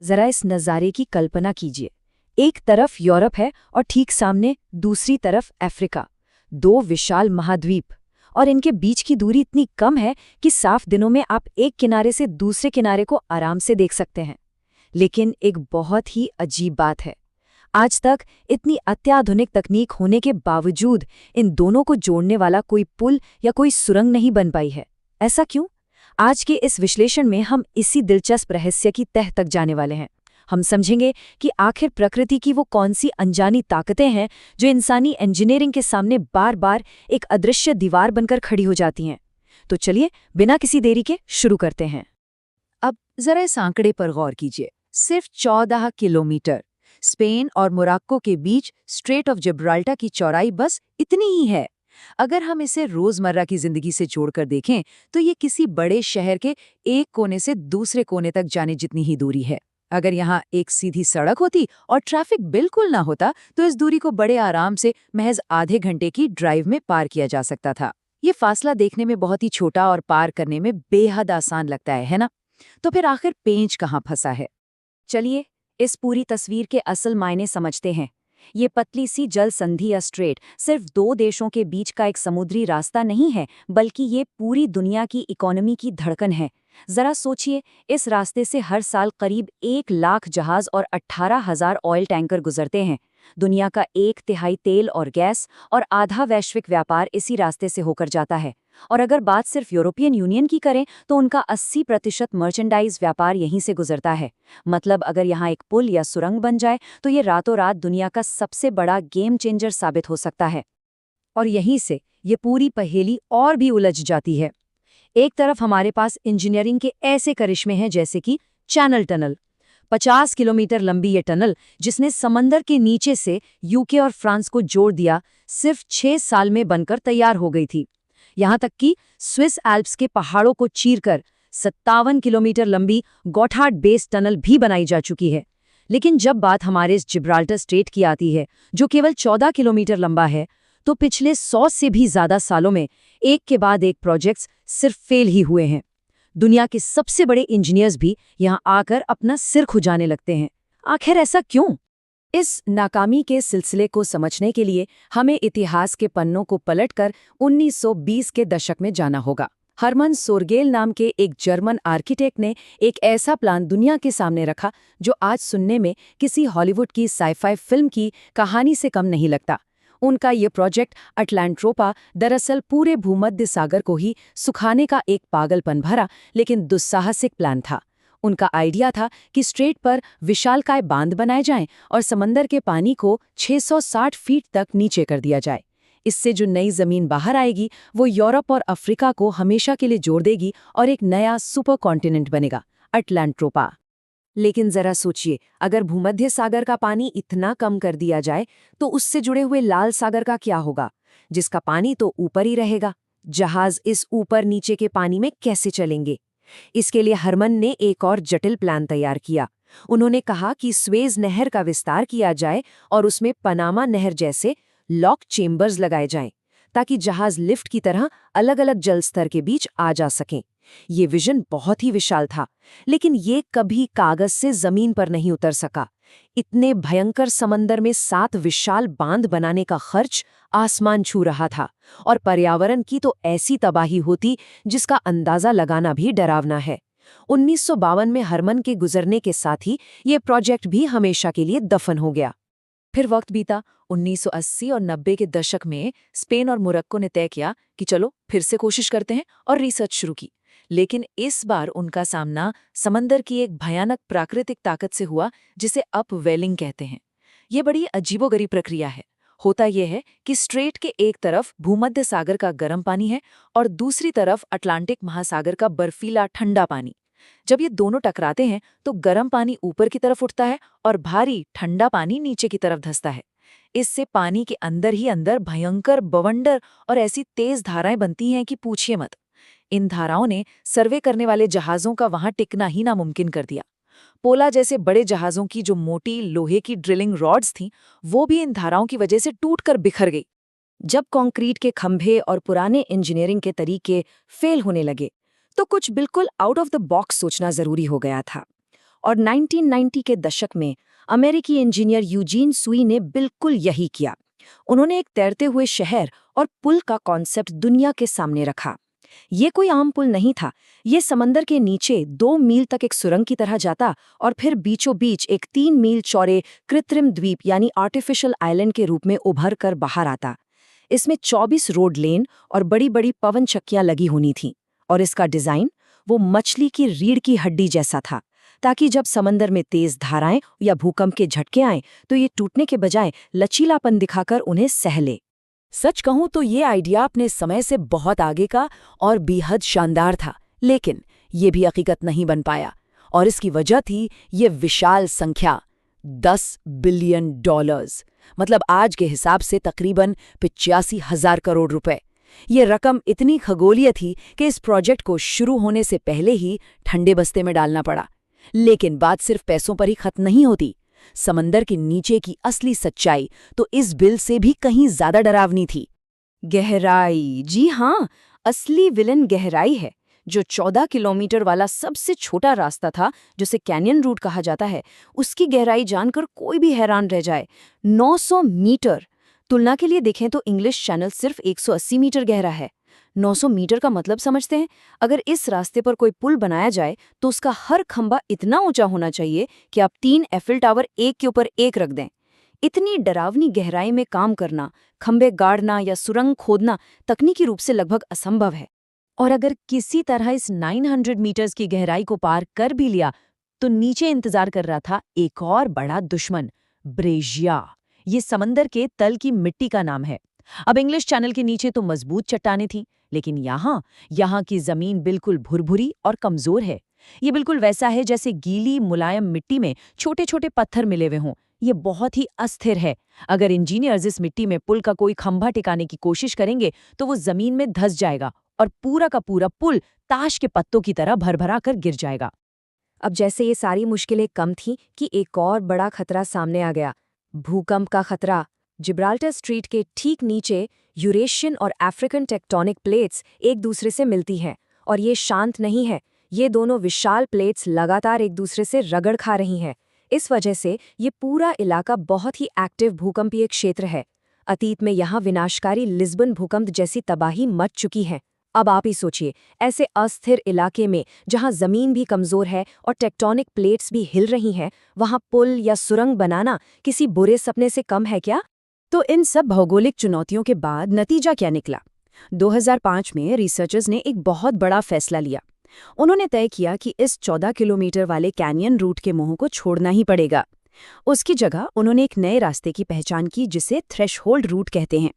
जरा इस नज़ारे की कल्पना कीजिए। एक तरफ यूरोप है और ठीक सामने दूसरी तरफ अफ्रीका। दो विशाल महाद्वीप, और इनके बीच की दूरी इतनी कम है कि साफ दिनों में आप एक किनारे से दूसरे किनारे को आराम से देख सकते हैं। लेकिन एक बहुत ही अजीब बात है, आज तक इतनी अत्याधुनिक तकनीक होने के बावजूद इन दोनों को जोड़ने वाला कोई पुल या कोई सुरंग नहीं बन पाई है। ऐसा क्यों? आज के इस विश्लेषण में हम इसी दिलचस्प रहस्य की तह तक जाने वाले हैं। हम समझेंगे कि आखिर प्रकृति की वो कौन सी अनजानी ताकतें हैं जो इंसानी इंजीनियरिंग के सामने बार बार एक अदृश्य दीवार बनकर खड़ी हो जाती हैं। तो चलिए बिना किसी देरी के शुरू करते हैं। अब जरा इस आंकड़े पर गौर कीजिए, सिर्फ 14 किलोमीटर। स्पेन और मोरक्को के बीच स्ट्रेट ऑफ जिब्राल्टर की चौड़ाई बस इतनी ही है। अगर हम इसे रोजमर्रा की जिंदगी से जोड़कर देखें तो ये किसी बड़े शहर के एक कोने से दूसरे कोने तक जाने जितनी ही दूरी है। अगर यहाँ एक सीधी सड़क होती और ट्रैफिक बिल्कुल ना होता तो इस दूरी को बड़े आराम से महज आधे घंटे की ड्राइव में पार किया जा सकता था। ये फासला देखने में बहुत ही छोटा और पार करने में बेहद आसान लगता है ना? तो फिर आखिर पेंच कहाँ फंसा है? चलिए इस पूरी तस्वीर के असल मायने समझते हैं। ये पतली सी जल संधि या स्ट्रेट सिर्फ दो देशों के बीच का एक समुद्री रास्ता नहीं है, बल्कि ये पूरी दुनिया की इकोनॉमी की धड़कन है। जरा सोचिए, इस रास्ते से हर साल करीब 1 लाख जहाज और 18,000 ऑयल टैंकर गुजरते हैं। दुनिया का 1/3 तेल और गैस और आधा वैश्विक व्यापार इसी रास्ते से होकर जाता है। और अगर बात सिर्फ यूरोपियन यूनियन की करें तो उनका 80% मर्चेंडाइज व्यापार यहीं से गुजरता है। मतलब अगर यहाँ एक पुल या सुरंग बन जाए तो ये रातों रात दुनिया का सबसे बड़ा गेम चेंजर साबित हो सकता है। और यहीं से ये पूरी पहेली और भी उलझ जाती है। एक तरफ हमारे पास इंजीनियरिंग के ऐसे करिश्मे हैं जैसे कि चैनल टनल। 50 किलोमीटर लंबी ये टनल, जिसने समंदर के नीचे से यूके और फ्रांस को जोड़ दिया, सिर्फ 6 साल में बनकर तैयार हो गई थी। यहाँ तक कि स्विस एल्प्स के पहाड़ों को चीरकर 57 किलोमीटर लंबी गॉथार्ड बेस टनल भी बनाई जा चुकी है। लेकिन जब बात हमारे इस जिब्राल्टर स्ट्रेट की आती है, जो केवल 14 किलोमीटर लंबा है, तो पिछले 100 से भी ज्यादा सालों में एक के बाद एक प्रोजेक्ट्स सिर्फ फेल ही हुए हैं। दुनिया के सबसे बड़े इंजीनियर्स भी यहाँ आकर अपना सिर खुजाने लगते हैं। आखिर ऐसा क्यों? इस नाकामी के सिलसिले को समझने के लिए हमें इतिहास के पन्नों को पलटकर 1920 के दशक में जाना होगा। हरमन सोरगेल नाम के एक जर्मन आर्किटेक्ट ने एक ऐसा प्लान दुनिया के सामने रखा जो आज सुनने में किसी हॉलीवुड की साइफाई फिल्म की कहानी से कम नहीं लगता। उनका ये प्रोजेक्ट अटलांट्रोपा दरअसल पूरे भूमध्य सागर को ही सुखाने का एक पागलपन भरा लेकिन दुस्साहसिक प्लान था। उनका आइडिया था कि स्ट्रेट पर विशालकाय बांध बनाए जाएं और समंदर के पानी को 660 फीट तक नीचे कर दिया जाए। इससे जो नई जमीन बाहर आएगी वो यूरोप और अफ्रीका को हमेशा के लिए जोड़ देगी और एक नया सुपर कॉन्टिनेंट बनेगा, अटलांट्रोपा। लेकिन जरा सोचिए, अगर भूमध्य सागर का पानी इतना कम कर दिया जाए तो उससे जुड़े हुए लाल सागर का क्या होगा, जिसका पानी तो ऊपर ही रहेगा। जहाज इस ऊपर नीचे के पानी में कैसे चलेंगे? इसके लिए हरमन ने एक और जटिल प्लान तैयार किया। उन्होंने कहा कि स्वेज नहर का विस्तार किया जाए और उसमें पनामा नहर जैसे लॉक चेम्बर्स लगाए जाएं, ताकि जहाज लिफ्ट की तरह अलग अलग जल स्तर के बीच आ जा सकें। ये विजन बहुत ही विशाल था, लेकिन ये कभी कागज से जमीन पर नहीं उतर सका। इतने भयंकर समंदर में 7 विशाल बांध बनाने का खर्च आसमान छू रहा था और पर्यावरण की तो ऐसी तबाही होती जिसका अंदाजा लगाना भी डरावना है। 1952 में हरमन के गुजरने के साथ ही ये प्रोजेक्ट भी हमेशा के लिए दफन हो गया। फिर वक्त बीता। 1980 और 90 के दशक में स्पेन और मोरक्को ने तय किया कि चलो फिर से कोशिश करते हैं और रिसर्च शुरू की। लेकिन इस बार उनका सामना समंदर की एक भयानक प्राकृतिक ताकत से हुआ जिसे अपवेलिंग कहते हैं। ये बड़ी अजीबोगरीब प्रक्रिया है। होता यह है कि स्ट्रेट के एक तरफ भूमध्य सागर का गर्म पानी है और दूसरी तरफ अटलांटिक महासागर का बर्फीला ठंडा पानी। जब ये दोनों टकराते हैं तो गर्म पानी ऊपर की तरफ उठता है और भारी ठंडा पानी नीचे की तरफ धंसता है। इससे पानी के अंदर ही अंदर भयंकर बवंडर और ऐसी तेज धाराएं बनती हैं कि पूछिए मत। इन धाराओं ने सर्वे करने वाले जहाज़ों का वहां टिकना ही नामुमकिन कर दिया। पोला जैसे बड़े जहाज़ों की जो मोटी लोहे की ड्रिलिंग रॉड्स थीं, वो भी इन धाराओं की वजह से टूटकर बिखर गई। जब कंक्रीट के खंभे और पुराने इंजीनियरिंग के तरीके फेल होने लगे, तो कुछ बिल्कुल आउट ऑफ द बॉक्स सोचना जरूरी हो गया था। और 1990 के दशक में अमेरिकी इंजीनियर यूजीन सुई ने बिल्कुल यही किया। उन्होंने एक तैरते हुए शहर और पुल का कॉन्सेप्ट दुनिया के सामने रखा। ये कोई आम पुल नहीं था, ये समंदर के नीचे 2 मील तक एक सुरंग की तरह जाता और फिर बीचों बीच एक 3 मील चौड़े कृत्रिम द्वीप यानी आर्टिफिशियल आइलैंड के रूप में उभर कर बाहर आता। इसमें 24 रोड लेन और बड़ी बड़ी पवन चक्कियां लगी होनी थीं, और इसका डिजाइन वो मछली की रीढ़ की हड्डी जैसा था, ताकि जब समंदर में तेज धाराएं या भूकंप के झटके आएं तो ये टूटने के बजाय लचीलापन दिखाकर उन्हें सह ले। सच कहूं तो ये आइडिया अपने समय से बहुत आगे का और बेहद शानदार था, लेकिन ये भी हकीकत नहीं बन पाया, और इसकी वजह थी ये विशाल संख्या, $10 बिलियन। मतलब आज के हिसाब से तकरीबन 85,000 करोड़ रुपए। ये रकम इतनी खगोलीय थी कि इस प्रोजेक्ट को शुरू होने से पहले ही ठंडे बस्ते में डालना पड़ा। लेकिन बात सिर्फ पैसों पर ही खत्म नहीं होती। समंदर के नीचे की असली सच्चाई तो इस बिल से भी कहीं ज्यादा डरावनी थी। गहराई, जी हाँ, असली विलन गहराई है। जो 14 किलोमीटर वाला सबसे छोटा रास्ता था, जिसे कैनियन रूट कहा जाता है, उसकी गहराई जानकर कोई भी हैरान रह जाए। 900 मीटर। तुलना के लिए देखें तो इंग्लिश चैनल सिर्फ 180 मीटर गहरा है। 900 मीटर का मतलब समझते हैं? अगर इस रास्ते पर कोई पुल बनाया जाए तो उसका हर खंभा इतना ऊंचा होना चाहिए कि आप 3 एफिल टावर एक के ऊपर एक रख दें। इतनी डरावनी गहराई में काम करना, खंभे गाड़ना या सुरंग खोदना तकनीकी रूप से लगभग असंभव है। और अगर किसी तरह इस 900 मीटर्स की गहराई को पार कर भी लिया तो नीचे इंतजार कर रहा था एक और बड़ा दुश्मन, ब्रेजिया। ये समंदर के तल की मिट्टी का नाम है। अब इंग्लिश चैनल के नीचे तो मजबूत चट्टानें थीं, लेकिन यहाँ की जमीन बिल्कुल भुरभुरी और कमजोर है। ये बिल्कुल वैसा है जैसे गीली मुलायम मिट्टी में छोटे छोटे पत्थर मिले हुए हों। ये बहुत ही अस्थिर है। अगर इंजीनियर्स इस मिट्टी में पुल का कोई खंभा टिकाने की कोशिश करेंगे तो वो जमीन में धंस जाएगा और पूरा का पूरा पुल ताश के पत्तों की तरह भरभरा कर गिर जाएगा। अब जैसे ये सारी मुश्किलें कम थीं कि एक और बड़ा खतरा सामने आ गया, भूकंप का खतरा। जिब्राल्टर स्ट्रीट के ठीक नीचे यूरेशियन और अफ्रीकन टेक्टोनिक प्लेट्स एक दूसरे से मिलती हैं, और ये शांत नहीं है। ये दोनों विशाल प्लेट्स लगातार एक दूसरे से रगड़ खा रही हैं। इस वजह से ये पूरा इलाका बहुत ही एक्टिव भूकंपीय क्षेत्र है। अतीत में यहाँ विनाशकारी लिस्बन भूकंप जैसी तबाही मच चुकी है। अब आप ही सोचिए, ऐसे अस्थिर इलाके में जहाँ जमीन भी कमजोर है और टेक्टोनिक प्लेट्स भी हिल रही हैं, वहाँ पुल या सुरंग बनाना किसी बुरे सपने से कम है क्या? तो इन सब भौगोलिक चुनौतियों के बाद नतीजा क्या निकला? 2005 में रिसर्चर्स ने एक बहुत बड़ा फैसला लिया। उन्होंने तय किया कि इस 14 किलोमीटर वाले कैनियन रूट के मुंह को छोड़ना ही पड़ेगा। उसकी जगह उन्होंने एक नए रास्ते की पहचान की जिसे थ्रेशहोल्ड रूट कहते हैं।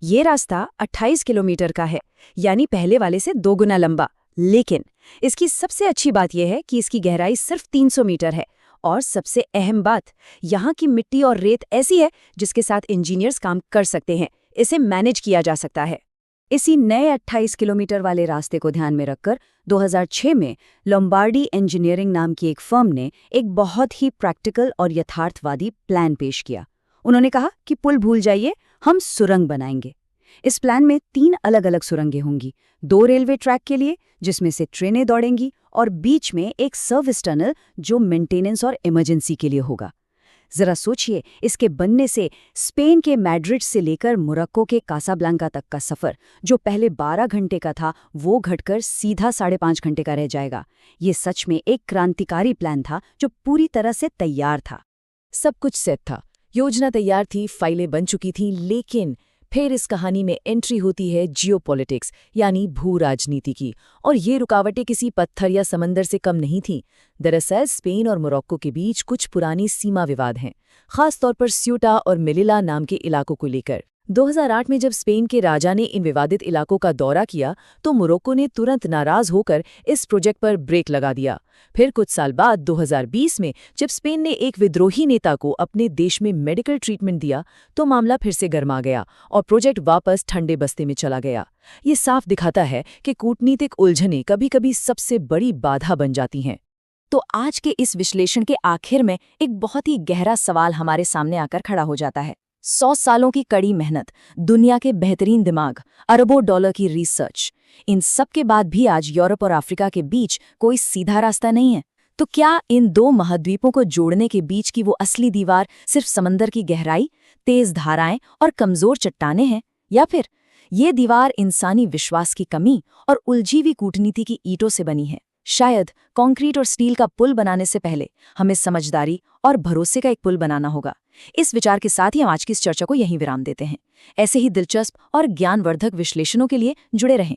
ये रास्ता 28 किलोमीटर का है, यानी पहले वाले से 2 गुना लंबा। लेकिन इसकी सबसे अच्छी बात यह है कि इसकी गहराई सिर्फ 300 मीटर है, और सबसे अहम बात, यहाँ की मिट्टी और रेत ऐसी है जिसके साथ इंजीनियर्स काम कर सकते हैं। इसे मैनेज किया जा सकता है। इसी नए 28 किलोमीटर वाले रास्ते को ध्यान में रखकर 2006 में लोम्बार्डी इंजीनियरिंग नाम की एक फर्म ने एक बहुत ही प्रैक्टिकल और यथार्थवादी प्लान पेश किया। उन्होंने कहा कि पुल भूल जाइए, हम सुरंग बनाएंगे। इस प्लान में 3 अलग-अलग सुरंगें होंगी, 2 रेलवे ट्रैक के लिए जिसमें से ट्रेनें दौड़ेंगी, और बीच में एक सर्विस टनल जो मेंटेनेंस और इमरजेंसी के लिए होगा। जरा सोचिए, इसके बनने से स्पेन के मैड्रिड से लेकर मोरक्को के कासाब्लांका तक का सफर, जो पहले 12 घंटे का था, वो घटकर सीधा 5.5 घंटे का रह जाएगा। ये सच में एक क्रांतिकारी प्लान था जो पूरी तरह से तैयार था। सब कुछ सेट था, योजना तैयार थी, फाइलें बन चुकी थीं, लेकिन फिर इस कहानी में एंट्री होती है जियोपॉलिटिक्स यानी भू राजनीति की, और ये रुकावटें किसी पत्थर या समंदर से कम नहीं थीं। दरअसल स्पेन और मोरक्को के बीच कुछ पुरानी सीमा विवाद हैं, खास तौर पर स्यूटा और मेलिला नाम के इलाकों को लेकर। 2008 में जब स्पेन के राजा ने इन विवादित इलाकों का दौरा किया तो मोरक्को ने तुरंत नाराज होकर इस प्रोजेक्ट पर ब्रेक लगा दिया। फिर कुछ साल बाद 2020 में जब स्पेन ने एक विद्रोही नेता को अपने देश में मेडिकल ट्रीटमेंट दिया तो मामला फिर से गर्मा गया और प्रोजेक्ट वापस ठंडे बस्ते में चला गया। ये साफ दिखाता है कि कूटनीतिक उलझनें कभी-कभी सबसे बड़ी बाधा बन जाती हैं। तो आज के इस विश्लेषण के आखिर में एक बहुत ही गहरा सवाल हमारे सामने आकर खड़ा हो जाता है। 100 सालों की कड़ी मेहनत, दुनिया के बेहतरीन दिमाग, अरबों डॉलर की रिसर्च, इन सब के बाद भी आज यूरोप और अफ्रीका के बीच कोई सीधा रास्ता नहीं है। तो क्या इन दो महाद्वीपों को जोड़ने के बीच की वो असली दीवार सिर्फ समंदर की गहराई, तेज धाराएं और कमजोर चट्टानें हैं, या फिर ये दीवार इंसानी विश्वास की कमी और उलझी हुई कूटनीति की ईंटों से बनी है? शायद कंक्रीट और स्टील का पुल बनाने से पहले हमें समझदारी और भरोसे का एक पुल बनाना होगा। इस विचार के साथ ही हम आज की इस चर्चा को यहीं विराम देते हैं। ऐसे ही दिलचस्प और ज्ञानवर्धक विश्लेषणों के लिए जुड़े रहें।